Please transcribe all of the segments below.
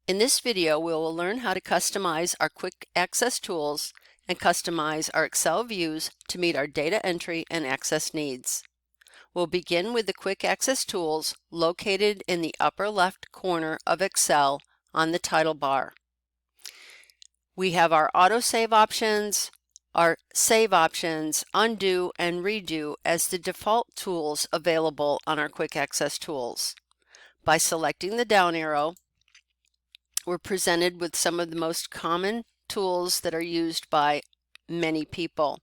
In this video, we will learn how to customize our quick access tools and customize our Excel views to meet our data entry and access needs. We'll begin with the quick access tools located in the upper left corner of Excel on the title bar. We have our autosave options, our save options, undo, and redo as the default tools available on our quick access tools. By selecting the down arrow, we're presented with some of the most common tools that are used by many people.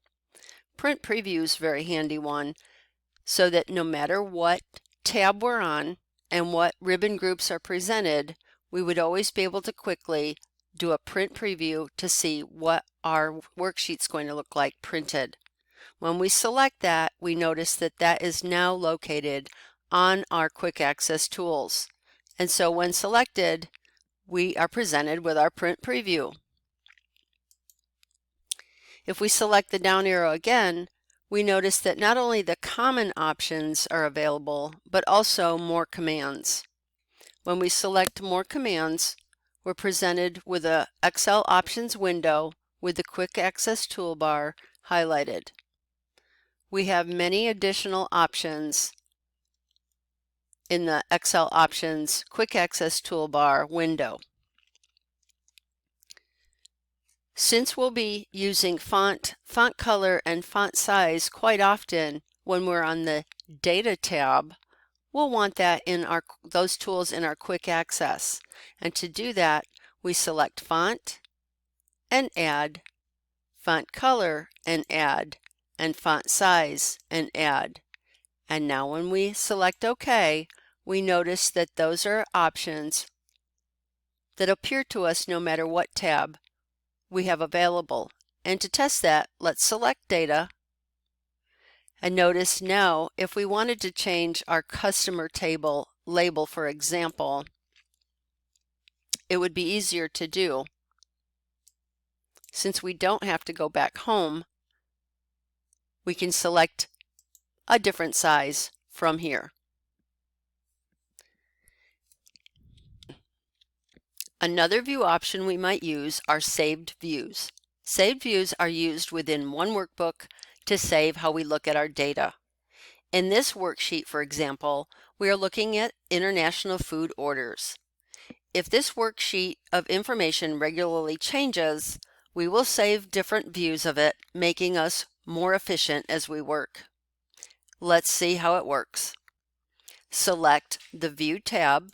Print Preview is a very handy one, so that no matter what tab we're on and what ribbon groups are presented, we would always be able to quickly do a print preview to see what our worksheet's going to look like printed. When we select that, we notice that that is now located on our quick access tools. And so when selected, we are presented with our print preview. If we select the down arrow again, we notice that not only the common options are available, but also more commands. When we select more commands, we're presented with a Excel options window with the quick access toolbar highlighted. We have many additional options in the Excel options quick access toolbar window. Since we'll be using font color, and font size quite often when we're on the Data tab, we'll want that in those tools in our quick access. And to do that, we select Font and Add, Font Color and Add, and Font Size and Add. And now when we select OK, we notice that those are options that appear to us no matter what tab we have available. And to test that, let's select Data. And notice now, if we wanted to change our customer table label, for example, it would be easier to do. Since we don't have to go back home, we can select a different size from here. Another view option we might use are saved views. Saved views are used within one workbook to save how we look at our data. In this worksheet, for example, we are looking at international food orders. If this worksheet of information regularly changes, we will save different views of it, making us more efficient as we work. Let's see how it works. Select the View tab,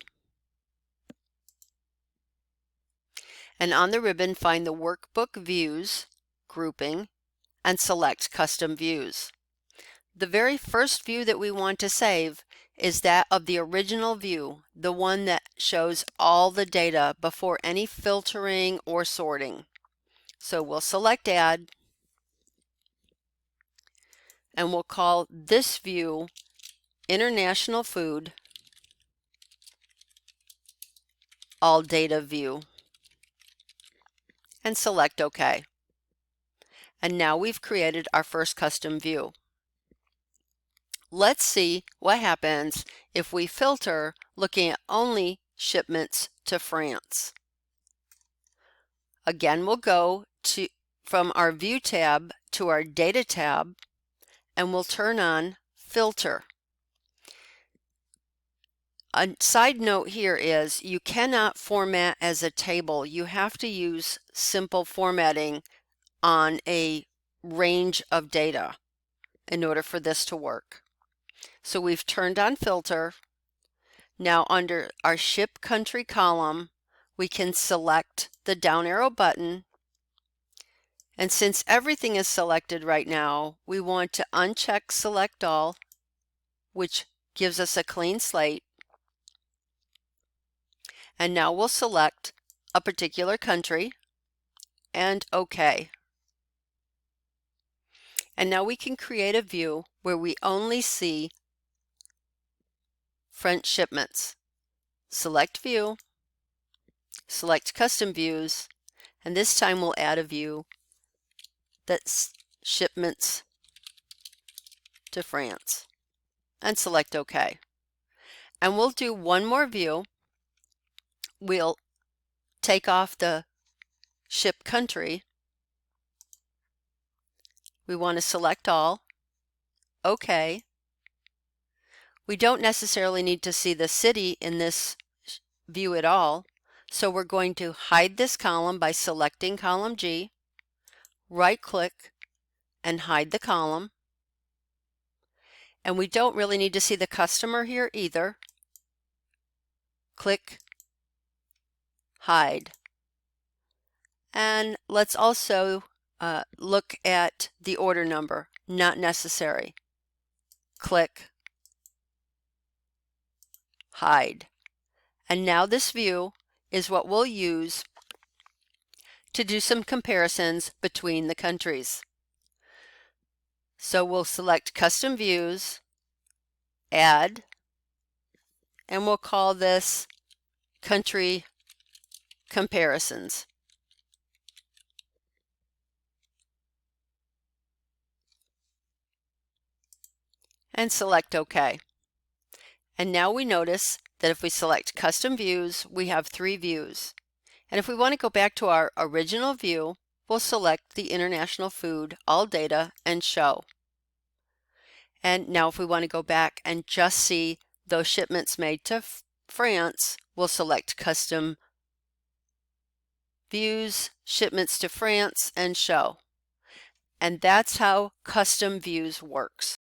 and on the ribbon find the Workbook Views grouping and select Custom Views. The very first view that we want to save is that of the original view, the one that shows all the data before any filtering or sorting. So we'll select Add, and we'll call this view International Food All Data View, and select OK. And now we've created our first custom view. Let's see what happens if we filter looking at only shipments to France. Again, we'll go from our View tab to our Data tab, and we'll turn on Filter. A side note here is you cannot format as a table. You have to use simple formatting on a range of data in order for this to work. So we've turned on Filter. Now under our Ship Country column, we can select the down arrow button. And since everything is selected right now, we want to uncheck Select All, which gives us a clean slate. And now we'll select a particular country and OK. And now we can create a view where we only see French shipments. Select View, select Custom Views, and this time we'll add a view that's shipments to France, and select OK. And we'll do one more view. We'll take off the ship country, we want to select all, OK. We don't necessarily need to see the city in this view at all, so we're going to hide this column by selecting column G, right-click, and hide the column. And we don't really need to see the customer here either. Click, hide. And let's also look at the order number, not necessary. Click, hide. And now this view is what we'll use to do some comparisons between the countries. So we'll select Custom Views, Add, and we'll call this Country Comparisons. And select OK. And now we notice that if we select Custom Views, we have 3 views. And if we want to go back to our original view, we'll select the International Food, All Data, and Show. And now if we want to go back and just see those shipments made to France, we'll select Custom Views, Shipments to France, and Show. And that's how Custom Views works.